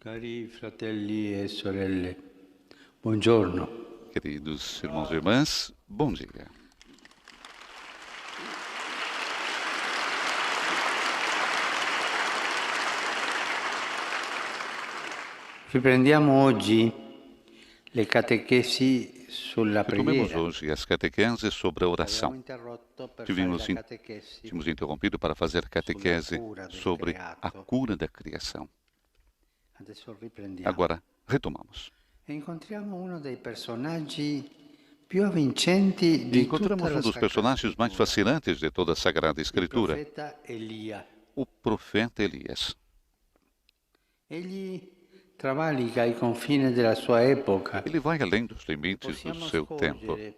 Cari fratelli e sorelle, buongiorno. Queridos irmãos e irmãs, bom dia. Riprendiamo oggi le catechesi sulla Retomemos preghiera. hoje as catequeses sobre a oração. Abbiamo interrotto per fare Tínhamos la catechesi interrompido para fazer catequese cura del sobre a creato. cura da criação. Adesso riprendiamo. Agora, retomamos. E incontriamo uno dei personaggi più avvincenti di tutta Encontramos la dos Sacra personagens mais Scrittura, fascinantes de toda a Sagrada il Escritura, profeta Elia. o profeta Elias. Egli travalica i confini della sua epoca. Ele vai além dos limites do Possiamo seu tempo scorgere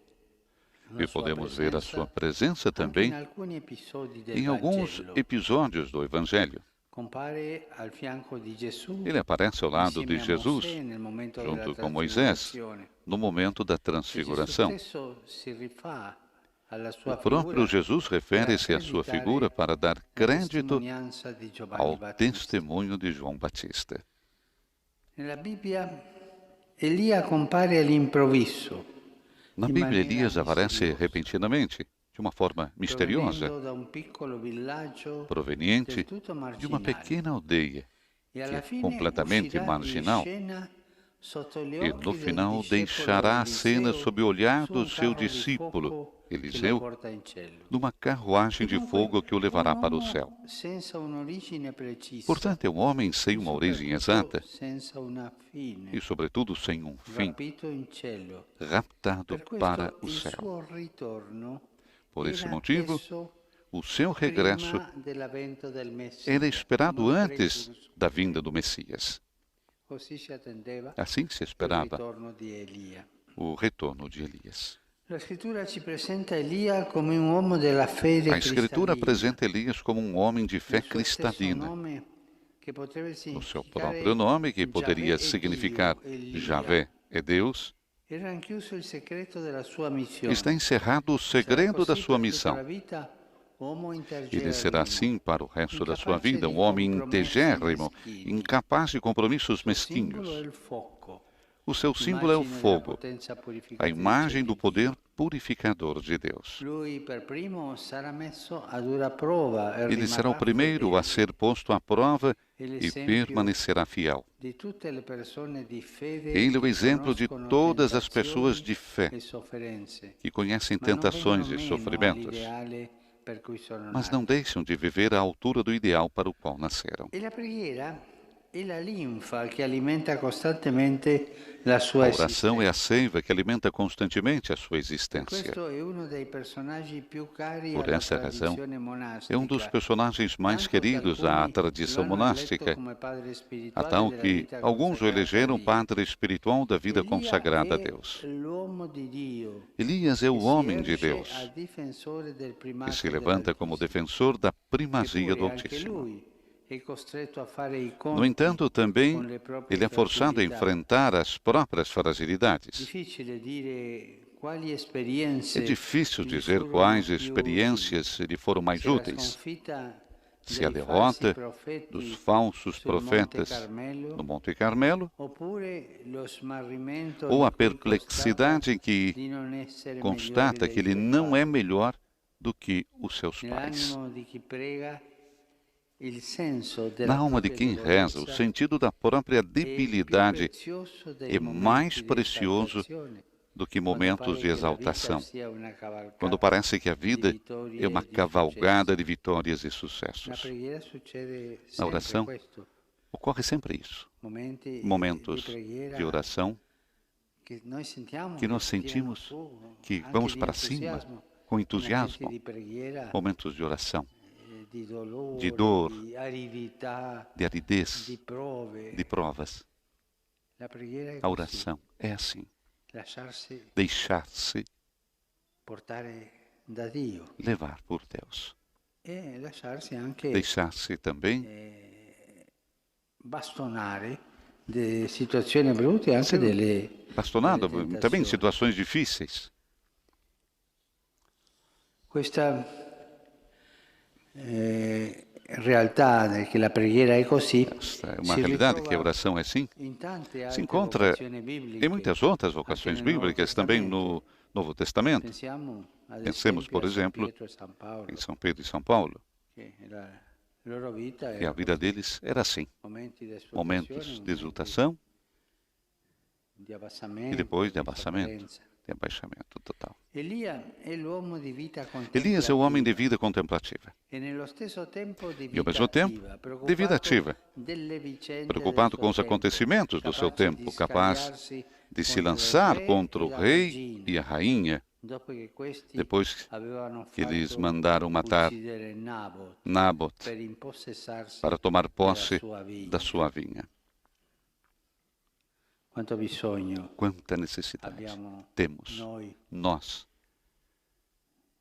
la e sua podemos ver a sua presença presenza anche também in alcuni episodi del em alguns Vangelo. episódios do Evangelho. Compare al fianco di Gesù, Ele aparece ao lado de insieme a Jesus, Mosè nel momento della junto com Moisés, trasfigurazione. no momento da E Gesù transfiguração. stesso si rifà alla O sua próprio figura Jesus refere-se à sua figura para dar la crédito testimonianza di Giovanni ao Battista. testemunho de João Batista. Nella Bibbia Elia compare all'improvviso, Na in Bíblia, maniera Elias aparece misteriosa, repentinamente, de uma forma misteriosa, provenendo da un piccolo villaggio proveniente del tutto de uma marginale. pequena aldeia E que alla é fine completamente uscirà in marginal scena sotto gli e, occhi no del final, discepolo deixará a cena Eliseo sob o olhar su do un seu carro di discípulo, fuoco che lo Eliseu, porta in cielo. numa carruagem de fogo que o levará Un para o uomo céu. senza un'origine precisa, Portanto, é um homem sem uma origem exata senza una fine, e, sobretudo, sem um fim, rapito in cielo. raptado Per para questo o il céu. suo ritorno Por esse era motivo, atteso o seu regresso prima dell'avvento del Messia, era esperado come un antes precursore. da vinda do Messias. Così si attendeva Assim se il esperava ritorno di Elia. o retorno de Elias. La scrittura ci presenta Elia come un uomo della fede A Escritura cristallina. apresenta Elias como um homem de fé Nel suo stesso cristalina. nome, che potrebbe No seu significare próprio nome, que poderia Giavè è significar Dio, Elia. Javé é Deus, Era rinchiuso il segreto della sua missione. está encerrado o Sarà segredo da così sua per tutta missão. la vita, uomo Ele intergerrimo, será assim para o resto da sua incapace vida, di um homem compromessi integérrimo, meschini. incapaz de compromissos Il simbolo è mesquinhos. il fuoco, O seu símbolo é o immagine della fogo, potenza a purificatrice imagem do di poder Dio. purificador de Deus. Lui per primo sarà messo a dura prova e Ele será o rimarrà primeiro a fedele. ser posto à prova È e l'esempio permanecerá fiel. di tutte le persone di fede Ele é o che exemplo de conoscono todas as pessoas tentazioni de fé e sofferenze, que conhecem ma non tentações vengono e meno sofrimentos, all'ideale per cui sono mas não nati. deixam de viver à altura do ideal para o qual nasceram. E la preghiera è la linfa che alimenta costantemente la sua A oração é esistenza. a seiva que alimenta constantemente a sua Per existência. questo è uno dei personaggi più cari Por alla essa razão, tradizione é um dos monastica, personagens mais tanto che queridos à alcuni tradição lo hanno eletto monástica, come padre a spirituale tal della que vita alguns o consacrata a elegeram Dio. padre espiritual da vida Elia consagrada a è Deus. l'uomo di Dio Elias é che o si homem de erge a Deus, difensore del que primato se levanta como dell'Altissimo, defensor da primazia do eppure anche Altíssimo. lui è costretto a fare i No conti entanto, con também le proprie ele é forçado a fragilità. enfrentar as próprias fragilidades. Difficile dire quali É esperienze difícil gli dizer furono quais più utili, experiências lhe foram mais se la úteis. sconfitta Se a dei falsi derrota dos profeti falsos sul Monte profetas Carmelo, no Monte Carmelo, oppure lo smarrimento ou di a cui perplexidade em que di non essere migliori constata dei que ele suoi não é padri. melhor do que os seus pais. Nell'animo di chi prega, il senso Na della alma de propria quem reza, o debolezza sentido da própria è il più debilidade prezioso dei é mais momenti di precioso esaltazione, do que quando momentos pare de che la vita exaltação, sia una quando cavalcata parece que a di vida é vittorie uma e di cavalgada successi. de vitórias e Na sucessos. preghiera succede Na sempre oração, questo, ocorre sempre isso. momenti di Momentos de preghiera oração che noi sentiamo que nós che tirano sentimos su, que anche vamos di para cima entusiasmo, com momenti entusiasmo, di preghiera, momentos de oração, di de dolore, dor, di aridità, de aridez, di prove. de provas. La preghiera è A così, oração é assim, lasciarsi deixar-se portare da Dio levar por Deus. e lasciarsi anche Deixar-se também bastonare de situazioni brutte e anche ser delle bastonado também em tentazioni. situações difíceis. Questa realtà che la preghiera è così, Esta é uma si realidade que a ritrova oração é assim. in tante Se altre encontra vocazioni em bibliche, muitas outras anche vocações nel Nuovo bíblicas, também Testamento. no Novo Testamento. Pensiamo ad Pensemos, esempio por a San exemplo, Pietro e San em Paolo, São Pedro e São Paulo, che la loro vita que a era vida così, deles era assim: momenti di esaltazione, momentos de momenti exultação di e abbassamento, depois de di abaixamento, sofferenza. de abaixamento total. Elia è l'uomo di vita Elias é o homem de contemplativa vida contemplativa e nello stesso tempo di e, ao vita mesmo tempo, attiva, de vida preoccupato ativa, delle vicende del preocupado com suo os tempo, acontecimentos do seu capace di tempo, capaz scagliarsi de se contro il lançar re contra e o la rei regina, e a rainha, dopo che questi depois avevano que eles fatto mandaram matar uccidere Nabot Nabot per impossessarsi para tomar della posse sua vigna. da sua vinha. Quanto bisogno Quanta necessidade abbiamo temos noi nós,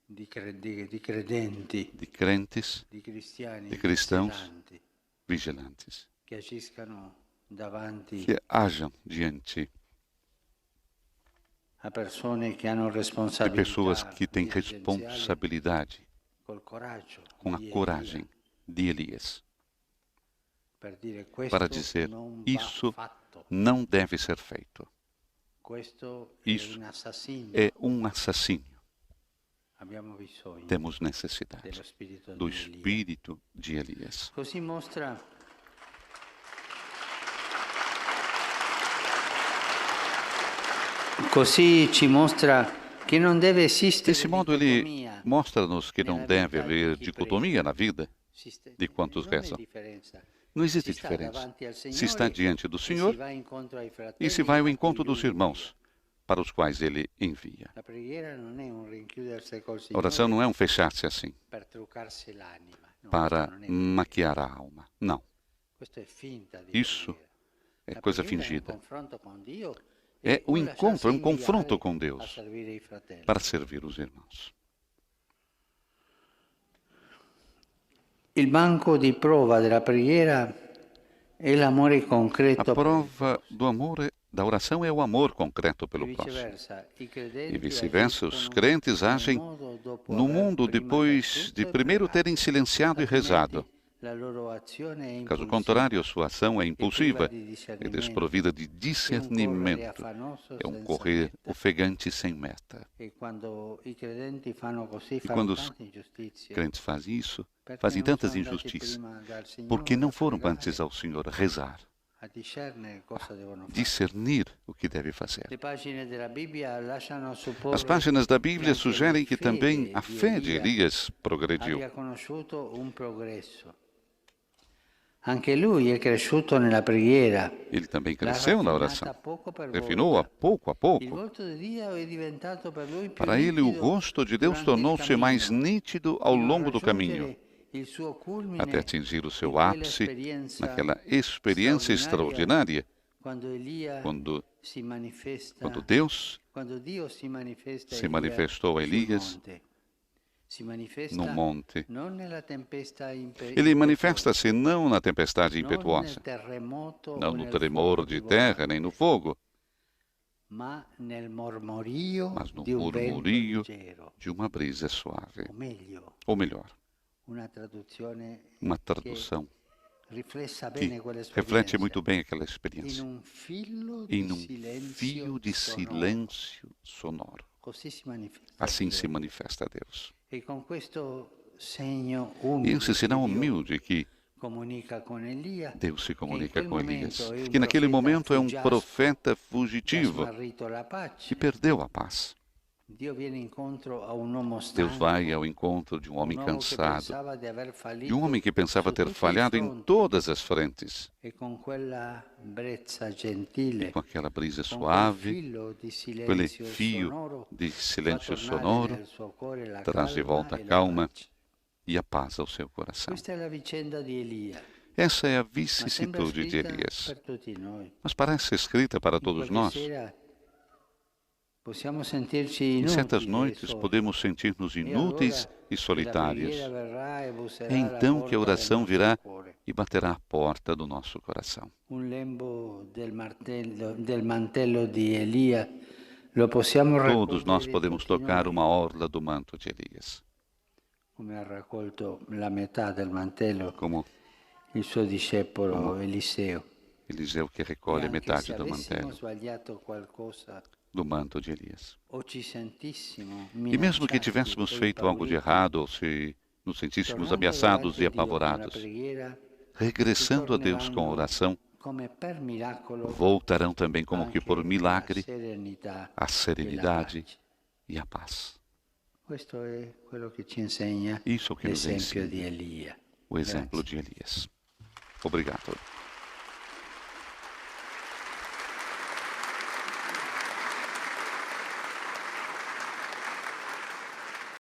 di credenti, de crentes, di cristiani de cristãos vigilanti, vigilantes, che agiscano davanti que hajam diante a persone che hanno de responsabilità pessoas que têm dirigenziali responsabilidade col coraggio com a di coragem Elia, de Elias per dire para questo dizer: non va isso fatto, não deve ser feito. questo è Isso un assassino. é um assassínio. Abbiamo bisogno Temos necessidade dello spirito do di Elia. espírito de Elias. Così mostra Così ci mostra che non deve esistere Desse modo, ele dicotomia mostra-nos que não nella deve vita di haver chi dicotomia prega. na vida de quantos Non è rezam. differenza. Não existe Si sta diferença. davanti al Se está Signore diante do e si Senhor va incontro ai fratelli e se vai ao a cui encontro Lui dos irmãos, para os quais ele envia. La preghiera non è un rinchiudersi col A oração Signore não é um fechar-se assim, per truccarsi l'anima. No, para questo non è vero. maquiar a alma. Não, Questo è finta di isso preghiera. é La coisa preghiera è un fingida. confronto con Dio É e o un encontro, lasciarsi é um confronto inviare com a Deus servire i fratelli. para servir os irmãos. Il banco di prova della preghiera è l'amore A concreto per il prova do amor, da oração é o amor concreto e pelo próximo. viceversa. I E credenti vice-versa, os agiscono crentes nel agem modo dopo no aver mundo prima depois battuto de e primeiro pregato. terem silenciado e rezado. Altrimenti la loro azione è Caso impulsiva contrário, sua ação é e priva impulsiva di e discernimento. desprovida de È un correre discernimento. affannoso É um senza correr meta. ofegante sem meta. E quando i credenti fanno così, E fanno quando os tante ingiustizie. crentes fazem isso, Perché fazem non tantas sono andati injustiças, prima dal Signore porque não a foram pregare, antes ao Senhor rezar, a discernere cosa devono fare. discernir o que deve fazer. Le pagine della Bibbia lasciano supporre As páginas da che Bíblia anche sugerem la que fede também a di fé de Elia Elias progrediu. abbia conosciuto un progresso. Anche lui è cresciuto nella preghiera. Ele também L'ha cresceu na raffinata oração. poco per Refinou a volta. pouco. Il volto di Dio è diventato per lui più Para ele, o nitido rosto de Deus durante il tornou-se mais cammino, nítido ao fino a longo do caminho, raggiungere il suo culmine até atingir o in seu quella ápice esperienza naquela experiência extraordinária, quando Elia quando si manifesta, Deus quando Dio si manifesta a se Elia manifestou a sul Elias monte. Si manifesta no monte. non nella tempesta Ele manifesta-se não na tempestade non nel impetuosa, terremoto não o no nel tremor fuoco de di terra, volo, nem no fogo, ma nel mormorio mas no di un vento murmurio leggero, de uma brisa suave. o meglio, Ou melhor, una traduzione uma tradução riflessa que bene reflete quell'esperienza muito bem aquela in experiência. un filo Em di um silenzio fio de sonoro. silêncio sonoro. Così si manifesta Assim Dio. se manifesta Deus. E con questo segno E umile esse sinal che Dio humilde que comunica con Elia, Deus se comunica quel com Elias, momento è un que naquele profeta momento é um fuggiasco, profeta che ha fugitivo smarrito la que pace. perdeu a paz. Dio viene incontro a un uomo Deus stanco, vai ao encontro de um homem un uomo che cansado, pensava di aver de fallito um homem que pensava su ter tutti i falhado em fronti, todas as frentes, e con quella brezza e gentile, com aquela brisa con quel suave, filo di aquele silenzio fio sonoro, de fa silêncio tornare sonoro, nel suo cuore la traz de calma volta a e la calma pace. e a paz ao seu coração. Questa è la vicenda di Elia, Essa é a ma sembra vicissitude de scritta Elias, per tutti noi. mas parece escrita para In todos qualche nós. sera possiamo sentirci Em certas inutili e noites soli. podemos sentir-nos inúteis e La solitários. preghiera verrà e busserà É alla então que a porta del oração nostro virá cuore. e baterá à porta do nosso coração. Un lembo del mantello di Elia lo possiamo Todos nós raccogliere podemos tutti tocar noi. uma orla do manto de Elias. come ha raccolto la metà del mantello como il suo discepolo Eliseo. Eliseu que E recolhe anche metade se do avessimo mantello, sbagliato qualcosa do manto de Elias. o ci sentissimo E mesmo que minacciati tivéssemos e feito algo de impauriti, errado, ou se nos sentíssemos tornando ameaçados davanti e a Dio con la apavorados, preghiera, regressando a Deus com a ritorneranno oração, come per miracolo voltarão também como que por anche la milagre serenità a e la serenidade pace. e a paz. Questo è quello che ci insegna Isso que nos l'esempio di ensina Elia. o exemplo Grazie. de Elias. Obrigado.